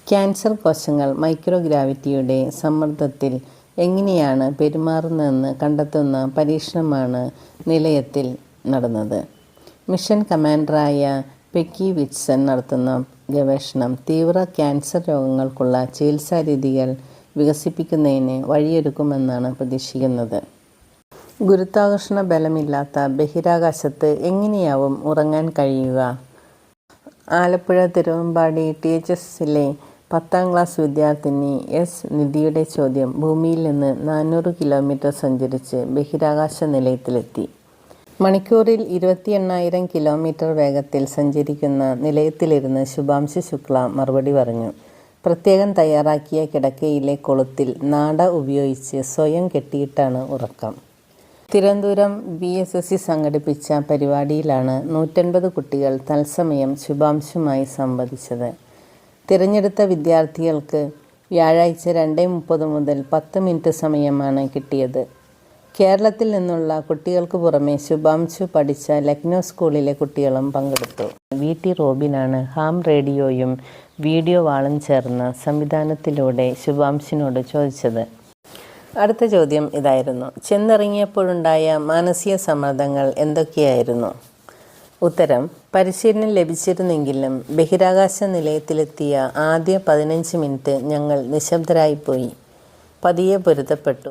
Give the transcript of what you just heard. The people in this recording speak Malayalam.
ക്യാൻസർ കോശങ്ങൾ മൈക്രോഗ്രാവിറ്റിയുടെ സമ്മർദ്ദത്തിൽ എങ്ങനെയാണ് പെരുമാറുന്നതെന്ന് കണ്ടെത്തുന്ന പരീക്ഷണമാണ് നിലയത്തിൽ നടന്നത്. മിഷൻ കമാൻഡറായ പെക്കി വിറ്റ്സൺ നടത്തുന്ന ഗവേഷണം തീവ്ര ക്യാൻസർ രോഗങ്ങൾക്കുള്ള ചികിത്സാരീതികൾ വികസിപ്പിക്കുന്നതിന് വഴിയൊരുക്കുമെന്നാണ് പ്രതീക്ഷിക്കുന്നത്. ഗുരുത്വാകർഷണ ബലമില്ലാത്ത ബഹിരാകാശത്ത് എങ്ങനെയാവും ഉറങ്ങാൻ കഴിയുക? ആലപ്പുഴ തിരുവമ്പാടി THSലെ 10ാം ക്ലാസ് വിദ്യാർത്ഥിനി എസ് നിധിയുടെ ചോദ്യം ഭൂമിയിൽ നിന്ന് 400 കിലോമീറ്റർ സഞ്ചരിച്ച് ബഹിരാകാശ നിലയത്തിലെത്തി. മണിക്കൂറിൽ 28,000 കിലോമീറ്റർ വേഗത്തിൽ സഞ്ചരിക്കുന്ന നിലയത്തിലിരുന്ന് ശുഭാംശു ശുക്ല മറുപടി പറഞ്ഞു. പ്രത്യേകം തയ്യാറാക്കിയ കിടക്കയിലെ കൊളുത്തിൽ നാട ഉപയോഗിച്ച് സ്വയം കെട്ടിയിട്ടാണ് ഉറക്കം. തിരുവനന്തപുരം VSSC സംഘടിപ്പിച്ച പരിപാടിയിലാണ് 150 കുട്ടികൾ തത്സമയം ശുഭാംശുമായി സംവദിച്ചത്. തിരഞ്ഞെടുത്ത വിദ്യാർത്ഥികൾക്ക് വ്യാഴാഴ്ച 2:30 മുതൽ 10 മിനിറ്റ് സമയമാണ് കിട്ടിയത്. കേരളത്തിൽ നിന്നുള്ള കുട്ടികൾക്ക് പുറമെ ശുഭാംശു പഠിച്ച ലക്നൗ സ്കൂളിലെ കുട്ടികളും പങ്കെടുത്തു. VT റോബിനാണ് ഹാം റേഡിയോയും വീഡിയോ വാളും ചേർന്ന സംവിധാനത്തിലൂടെ ശുഭാംശുവിനോട് ചോദിച്ചത്. അടുത്ത ചോദ്യം ഇതായിരുന്നു: ചെന്നിറങ്ങിയപ്പോഴുണ്ടായ മാനസിക സമ്മർദ്ദങ്ങൾ എന്തൊക്കെയായിരുന്നു? ഉത്തരം: പരിശീലനം ലഭിച്ചിരുന്നെങ്കിലും ബഹിരാകാശ നിലയത്തിലെത്തിയ ആദ്യ 15 മിനിറ്റ് ഞങ്ങൾ നിശബ്ദരായിപ്പോയി. പതിയെ പൊരുത്തപ്പെട്ടു.